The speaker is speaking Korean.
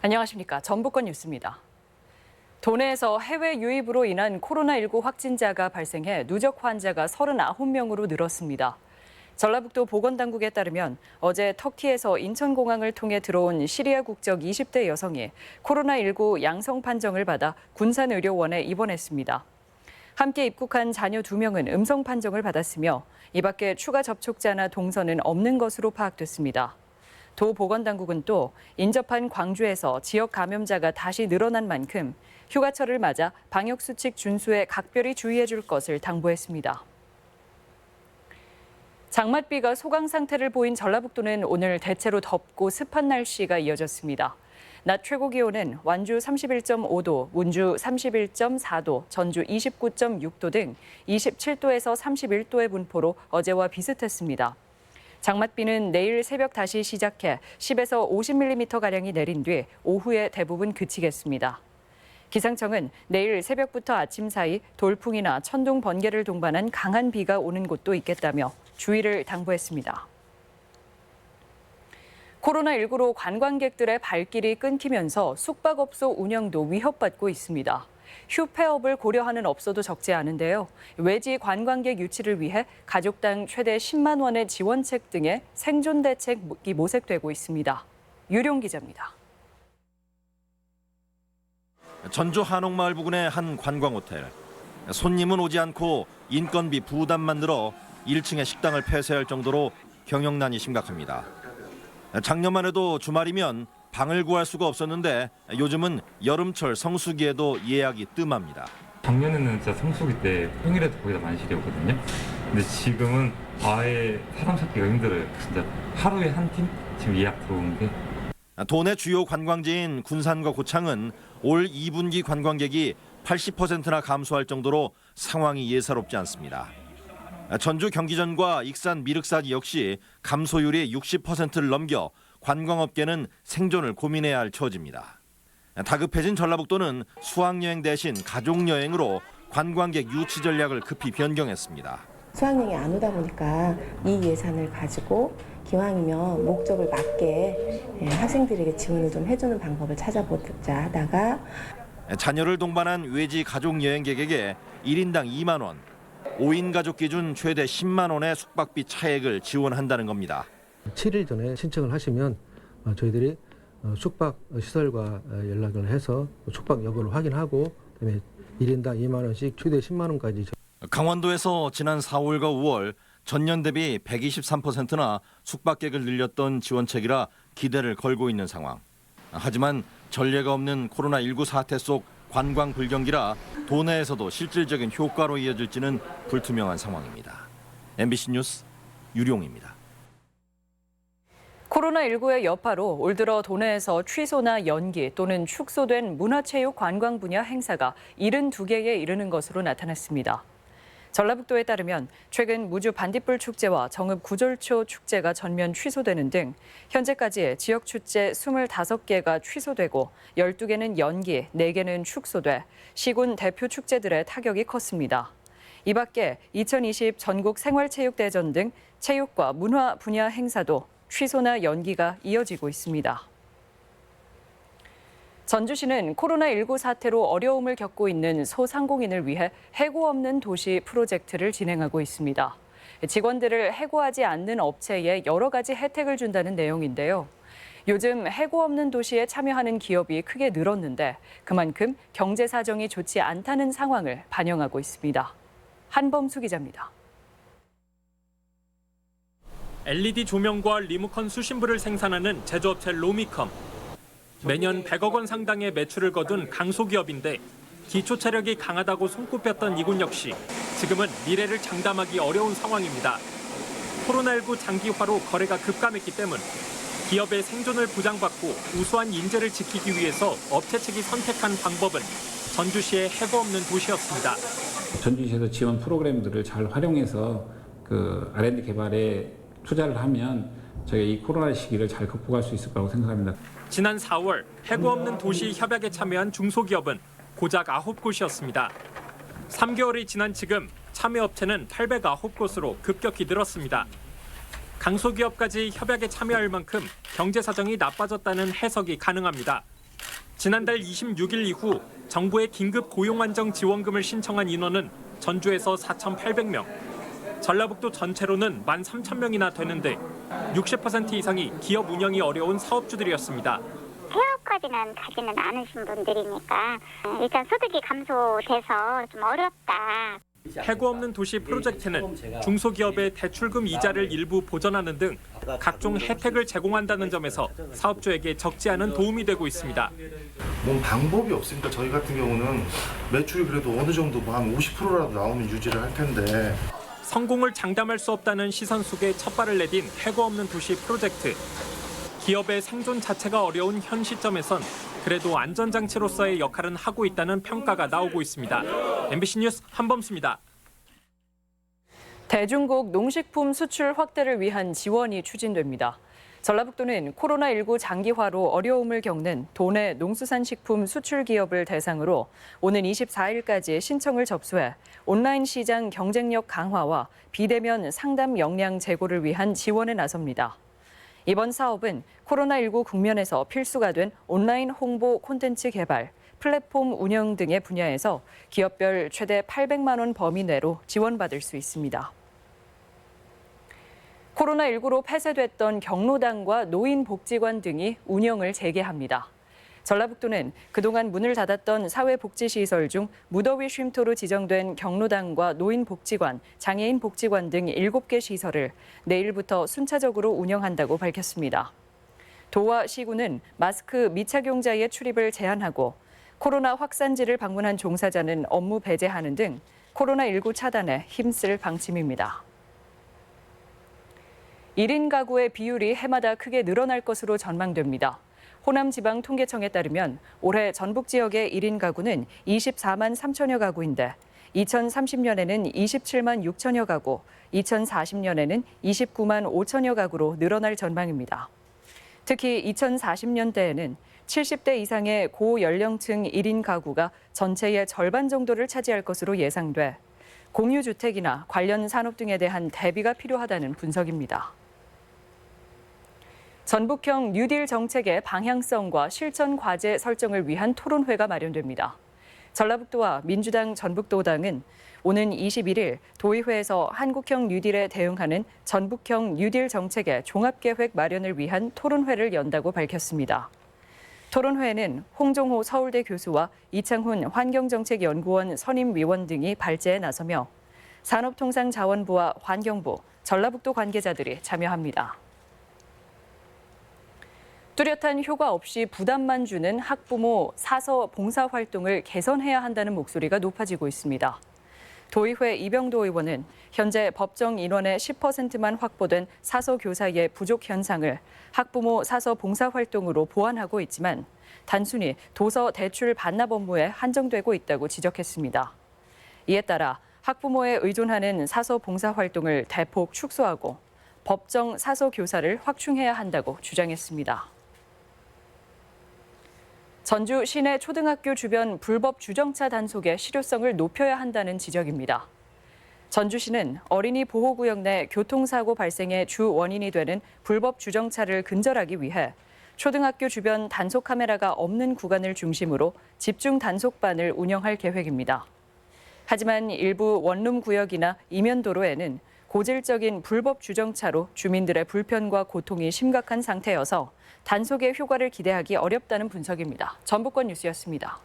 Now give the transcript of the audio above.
안녕하십니까. 전북권 뉴스입니다. 도내에서 해외 유입으로 인한 코로나19 확진자가 발생해 누적 환자가 39명으로 늘었습니다. 전라북도 보건당국에 따르면 어제 터키에서 인천공항을 통해 들어온 시리아 국적 20대 여성이 코로나19 양성 판정을 받아 군산의료원에 입원했습니다. 함께 입국한 자녀 2명은 음성 판정을 받았으며 이 밖에 추가 접촉자나 동선은 없는 것으로 파악됐습니다. 도 보건당국은 또 인접한 광주에서 지역 감염자가 다시 늘어난 만큼 휴가철을 맞아 방역수칙 준수에 각별히 주의해 줄 것을 당부했습니다. 장맛비가 소강 상태를 보인 전라북도는 오늘 대체로 덥고 습한 날씨가 이어졌습니다. 낮 최고 기온은 완주 31.5도, 문주 31.4도, 전주 29.6도 등 27도에서 31도의 분포로 어제와 비슷했습니다. 장맛비는 내일 새벽 다시 시작해 10에서 50mm가량이 내린 뒤 오후에 대부분 그치겠습니다. 기상청은 내일 새벽부터 아침 사이 돌풍이나 천둥, 번개를 동반한 강한 비가 오는 곳도 있겠다며 주의를 당부했습니다. 코로나19로 관광객들의 발길이 끊기면서 숙박업소 운영도 위협받고 있습니다. 휴폐업을 고려하는 업소도 적지 않은데요. 외지 관광객 유치를 위해 가족당 최대 10만 원의 지원책 등의 생존 대책이 모색되고 있습니다. 유룡 기자입니다. 전주 한옥마을 부근의 한 관광호텔. 손님은 오지 않고 인건비 부담만 늘어 1층에 식당을 폐쇄할 정도로 경영난이 심각합니다. 작년만 해도 주말이면 방을 구할 수가 없었는데 요즘은 여름철 성수기에도 예약이 뜸합니다. 작년에는 진짜 성수기 때 평일에도 거의 다 만실이었거든요. 근데 지금은 아예 사람 찾기가 힘들어요. 진짜 하루에 한 팀 지금 예약 들어오는 게. 도내 주요 관광지인 군산과 고창은 올 2분기 관광객이 80%나 감소할 정도로 상황이 예사롭지 않습니다. 전주 경기전과 익산 미륵산 역시 감소율이 60%를 넘겨 관광업계는 생존을 고민해야 할 처지입니다. 다급해진 전라북도는 수학여행 대신 가족여행으로 관광객 유치 전략을 급히 변경했습니다. 수학여행이 안 오다 보니까 이 예산을 가지고 기왕이면 목적을 맞게 학생들에게 지원을 좀 해주는 방법을 찾아보자 하다가 자녀를 동반한 외지 가족여행객에게 1인당 2만 원, 5인 가족 기준 최대 10만 원의 숙박비 차액을 지원한다는 겁니다. 7일 전에 신청을 하시면 저희들이 숙박 시설과 연락을 해서 숙박 여부를 확인하고 그다음에 1인당 2만 원씩 최대 10만 원까지. 강원도에서 지난 4월과 5월 전년 대비 123%나 숙박객을 늘렸던 지원책이라 기대를 걸고 있는 상황. 하지만 전례가 없는 코로나19 사태 속 관광 불경기라 도내에서도 실질적인 효과로 이어질지는 불투명한 상황입니다. MBC 뉴스 유룡입니다. 코로나19의 여파로 올 들어 도내에서 취소나 연기 또는 축소된 문화체육 관광 분야 행사가 72개에 이르는 것으로 나타났습니다. 전라북도에 따르면 최근 무주 반딧불 축제와 정읍 구절초 축제가 전면 취소되는 등 현재까지 지역 축제 25개가 취소되고 12개는 연기, 4개는 축소돼 시군 대표 축제들의 타격이 컸습니다. 이 밖에 2020 전국 생활체육대전 등 체육과 문화 분야 행사도 취소나 연기가 이어지고 있습니다. 전주시는 코로나19 사태로 어려움을 겪고 있는 소상공인을 위해 해고 없는 도시 프로젝트를 진행하고 있습니다. 직원들을 해고하지 않는 업체에 여러 가지 혜택을 준다는 내용인데요. 요즘 해고 없는 도시에 참여하는 기업이 크게 늘었는데 그만큼 경제 사정이 좋지 않다는 상황을 반영하고 있습니다. 한범수 기자입니다. LED 조명과 리모컨 수신부를 생산하는 제조업체 로미컴. 매년 100억 원 상당의 매출을 거둔 강소기업인데 기초 체력이 강하다고 손꼽혔던 이곳 역시 지금은 미래를 장담하기 어려운 상황입니다. 코로나19 장기화로 거래가 급감했기 때문 기업의 생존을 보장받고 우수한 인재를 지키기 위해서 업체 측이 선택한 방법은 전주시의 해고 없는 도시였습니다. 전주시에서 지원 프로그램들을 잘 활용해서 R&D 개발에 투자를 하면 저희가 이 코로나 시기를 잘 극복할 수 있을 거라고 생각합니다. 지난 4월 해고 없는 도시 협약에 참여한 중소기업은 고작 9곳이었습니다. 3개월이 지난 지금 참여업체는 809곳으로 급격히 늘었습니다. 강소기업까지 협약에 참여할 만큼 경제 사정이 나빠졌다는 해석이 가능합니다. 지난달 26일 이후 정부의 긴급 고용안정 지원금을 신청한 인원은 전주에서 4,800명, 전라북도 전체로는 13,000명이나 되는데 60% 이상이 기업 운영이 어려운 사업주들이었습니다. 폐업까지는 가지는 않으신 분들이니까 일단 소득이 감소돼서 좀 어렵다. 해고 없는 도시 프로젝트는 중소기업의 대출금 이자를 일부 보전하는 등 각종 혜택을 제공한다는 점에서 사업주에게 적지 않은 도움이 되고 있습니다. 뭔 방법이 없으니까 저희 같은 경우는 매출이 그래도 어느 정도 한 50%라도 나오면 유지를 할 텐데. 성공을 장담할 수 없다는 시선 속에 첫 발을 내딘 해고 없는 도시 프로젝트. 기업의 생존 자체가 어려운 현 시점에선 그래도 안전장치로서의 역할은 하고 있다는 평가가 나오고 있습니다. MBC 뉴스 한범수입니다. 대중국 농식품 수출 확대를 위한 지원이 추진됩니다. 전라북도는 코로나19 장기화로 어려움을 겪는 도내 농수산식품 수출 기업을 대상으로 오는 24일까지 신청을 접수해 온라인 시장 경쟁력 강화와 비대면 상담 역량 제고를 위한 지원에 나섭니다. 이번 사업은 코로나19 국면에서 필수가 된 온라인 홍보 콘텐츠 개발, 플랫폼 운영 등의 분야에서 기업별 최대 800만 원 범위 내로 지원받을 수 있습니다. 코로나19로 폐쇄됐던 경로당과 노인복지관 등이 운영을 재개합니다. 전라북도는 그동안 문을 닫았던 사회복지시설 중 무더위 쉼터로 지정된 경로당과 노인복지관, 장애인복지관 등 7개 시설을 내일부터 순차적으로 운영한다고 밝혔습니다. 도와 시군은 마스크 미착용자의 출입을 제한하고 코로나 확산지를 방문한 종사자는 업무 배제하는 등 코로나19 차단에 힘쓸 방침입니다. 1인 가구의 비율이 해마다 크게 늘어날 것으로 전망됩니다. 호남지방통계청에 따르면 올해 전북 지역의 1인 가구는 24만 3천여 가구인데 2030년에는 27만 6천여 가구, 2040년에는 29만 5천여 가구로 늘어날 전망입니다. 특히 2040년대에는 70대 이상의 고연령층 1인 가구가 전체의 절반 정도를 차지할 것으로 예상돼 공유주택이나 관련 산업 등에 대한 대비가 필요하다는 분석입니다. 전북형 뉴딜 정책의 방향성과 실천 과제 설정을 위한 토론회가 마련됩니다. 전라북도와 민주당 전북도당은 오는 21일 도의회에서 한국형 뉴딜에 대응하는 전북형 뉴딜 정책의 종합계획 마련을 위한 토론회를 연다고 밝혔습니다. 토론회에는 홍종호 서울대 교수와 이창훈 환경정책연구원 선임위원 등이 발제에 나서며 산업통상자원부와 환경부, 전라북도 관계자들이 참여합니다. 뚜렷한 효과 없이 부담만 주는 학부모 사서 봉사활동을 개선해야 한다는 목소리가 높아지고 있습니다. 도의회 이병도 의원은 현재 법정 인원의 10%만 확보된 사서 교사의 부족 현상을 학부모 사서 봉사활동으로 보완하고 있지만 단순히 도서 대출 반납 업무에 한정되고 있다고 지적했습니다. 이에 따라 학부모에 의존하는 사서 봉사활동을 대폭 축소하고 법정 사서 교사를 확충해야 한다고 주장했습니다. 전주 시내 초등학교 주변 불법 주정차 단속의 실효성을 높여야 한다는 지적입니다. 전주시는 어린이 보호구역 내 교통사고 발생의 주 원인이 되는 불법 주정차를 근절하기 위해 초등학교 주변 단속 카메라가 없는 구간을 중심으로 집중 단속반을 운영할 계획입니다. 하지만 일부 원룸 구역이나 이면도로에는 고질적인 불법 주정차로 주민들의 불편과 고통이 심각한 상태여서 단속의 효과를 기대하기 어렵다는 분석입니다. 전북권 뉴스였습니다.